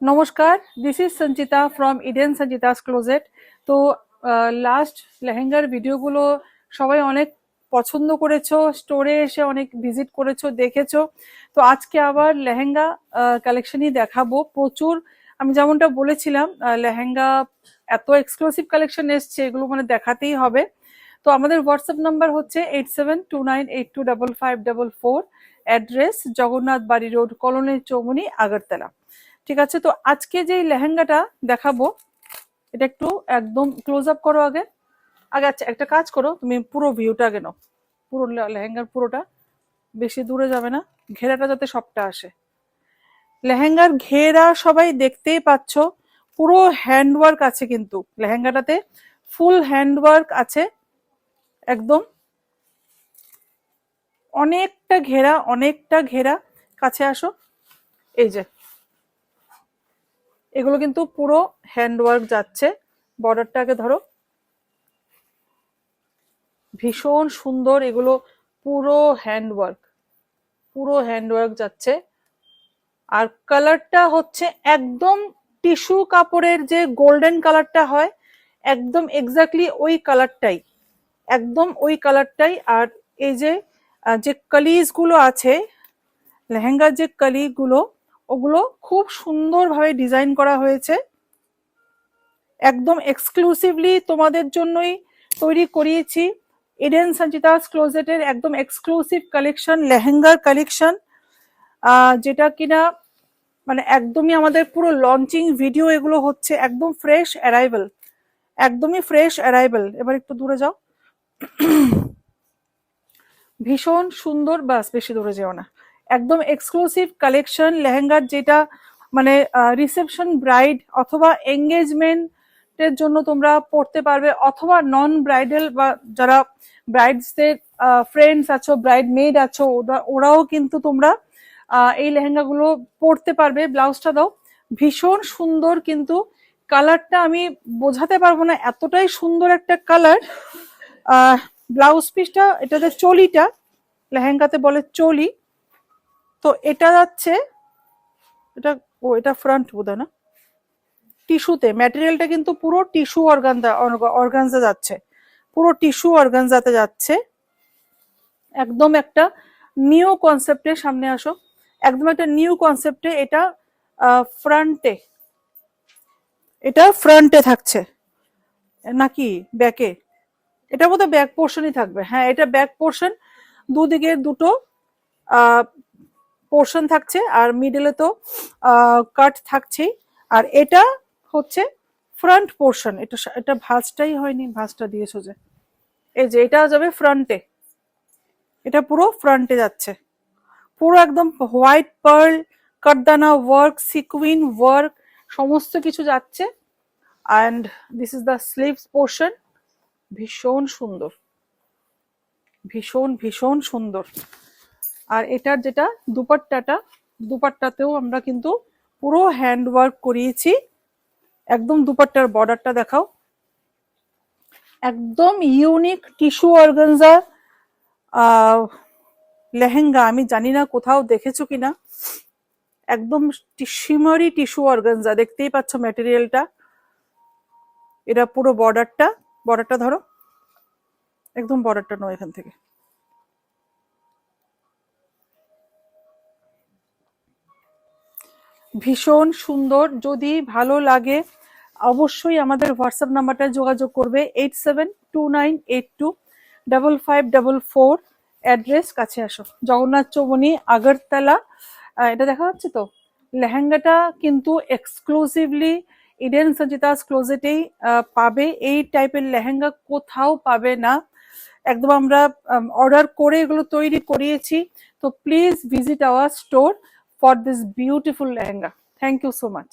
নমস্কার, this is Sanchita from Eden Sanchita's closet. তো last লেহেঙ্গার ভিডিওগুলো সবাই অনেক পছন্দ করেছো, স্টোরে এসে অনেক ভিজিট করেছো, দেখেছো। তো আজকে আবার লেহেঙ্গা কালেকশনই দেখাবো প্রচুর। আমি যেমনটা বলেছিলাম, লেহেঙ্গা এত এক্সক্লুসিভ কালেকশন এসছে, এগুলো মানে দেখাতেই হবে। তো আমাদের হোয়াটসঅ্যাপ নাম্বার হচ্ছে 8729825544, অ্যাড্রেস জগন্নাথ বাড়ি রোড, কলোনি চৌমুনি, আগরতলা। ঠিক আছে, তো আজকে যে লেহেঙ্গাটা দেখাবো এটা একটু একদম ক্লোজ আপ করো আগে আগে আচ্ছা, একটা কাজ করো, তুমি পুরো ভিউটা আগে নাও, পুরো লেহেঙ্গার পুরোটা, বেশি দূরে যাবে না, ঘেরাটা যাতে সবটা আসে। লেহেঙ্গার ঘেরা সবাই দেখতেই পাচ্ছ, পুরো হ্যান্ডওয়ার্ক আছে, কিন্তু লেহেঙ্গাটাতে ফুল হ্যান্ডওয়ার্ক আছে একদম। অনেকটা ঘেরা, কাছে আসো। এই যে এগুলো কিন্তু পুরো হ্যান্ডওয়ার্ক যাচ্ছে। বর্ডারটাকে ধরো, ভীষণ সুন্দর, এগুলো পুরো হ্যান্ডওয়ার্ক যাচ্ছে। আর কালারটা হচ্ছে একদম টিস্যু কাপড়ের যে গোল্ডেন কালারটা হয়, একদম এক্স্যাক্টলি ওই কালারটাই, একদম ওই কালারটাই। আর এই যে যে কালিজ গুলো আছে, লেহেঙ্গার যে কালি গুলো, ওগুলো খুব সুন্দরভাবে ডিজাইন করা হয়েছে, একদম এক্সক্লুসিভলি তোমাদের জন্যই তৈরি করিয়েছি। ইডেন সঞ্চিতাস ক্লোজেটের একদম এক্সক্লুসিভ কালেকশন, লেহেঙ্গার কালেকশন, যেটা কিনা মানে একদমই আমাদের পুরো লঞ্চিং ভিডিও এগুলো হচ্ছে, একদম ফ্রেশ অ্যারাইভেল, একদমই ফ্রেশ অ্যারাইভেল। এবার একটু দূরে যাও, ভীষণ সুন্দর, বাস বেশি দূরে যেও না। একদম এক্সক্লুসিভ কালেকশন লেহেঙ্গার, যেটা মানে রিসেপশন ব্রাইড অথবা এঙ্গেজমেন্টের জন্য তোমরা পড়তে পারবে, অথবা নন ব্রাইডাল বা যারা ব্রাইডসদের ফ্রেন্ডস আছো, ব্রাইড মেড আছো, ওরাও কিন্তু তোমরা এই লেহেঙ্গাগুলো পরতে পারবে। ব্লাউজটা দাও, ভীষণ সুন্দর, কিন্তু কালারটা আমি বোঝাতে পারবো না, এতটাই সুন্দর একটা কালার। ব্লাউজ পিসটা, এটাতে চলিটা, লেহেঙ্গাতে বলে চলি। তো এটা যাচ্ছে, এটা ফ্রন্ট বোধহয় না, টিস্যুতে, ম্যাটেরিয়ালটা কিন্তু পুরো টিস্যু অর্গানজা যাচ্ছে, পুরো টিস্যু অর্গানজাতে যাচ্ছে। একদম একটা নিউ কনসেপ্টে, সামনে আসো, একদম একটা নিউ কনসেপ্টে। এটা ফ্রন্টে থাকছে নাকি ব্যাকে? এটা বোধহয় ব্যাক পোর্শনই থাকবে, হ্যাঁ এটা ব্যাক পোর্শন, দুদিকে দুটো পোর্শন থাকছে, আর মিডলে তো কাট থাকছেই। আর এটা হচ্ছে ফ্রন্ট পোর্শন, এটা ভাঁজটাই হয়নি, ভাঁজটা দিয়েছো যে, এই যে এটা যাবে ফ্রন্টে, এটা পুরো ফ্রন্টে যাচ্ছে, পুরো একদম হোয়াইট পার্ল, কাটদানা ওয়ার্ক, সিকুইন ওয়ার্ক, সমস্ত কিছু যাচ্ছে। And this is the sleeves portion, ভীষণ সুন্দর, ভীষণ সুন্দর। আর এটার যেটা দুপাট্টাতেও আমরা কিন্তু পুরো হ্যান্ড ওয়ার্ক করিয়েছি, একদম দুপাট্টার বর্ডারটা দেখাও, একদম ইউনিক টিস্যু অর্গানজা লেহেঙ্গা। আমি জানি না কোথাও দেখেছো কিনা, একদম শিমারি টিস্যু অর্গানজা, দেখতেই পাচ্ছ ম্যাটেরিয়ালটা। এটা পুরো বর্ডারটা ধরো, একদম বর্ডারটা নয়, এখান থেকে ভীষণ সুন্দর। যদি ভালো লাগে অবশ্যই আমাদের হোয়াটসঅ্যাপ নাম্বারটা যোগাযোগ করবে, 8729825544, অ্যাড্রেস কাছে আসো, জগন্নাথ চৌমুনি, আগরতলা। এটা দেখা যাচ্ছে তো। লেহেঙ্গাটা কিন্তু এক্সক্লুসিভলি ইডেন সঞ্চিতাস ক্লোজেটেই পাবে, এই টাইপের লেহেঙ্গা কোথাও পাবে না। একদম আমরা অর্ডার করে এগুলো তৈরি করিয়েছি। তো please visit our store for this beautiful lehenga. Thank you so much.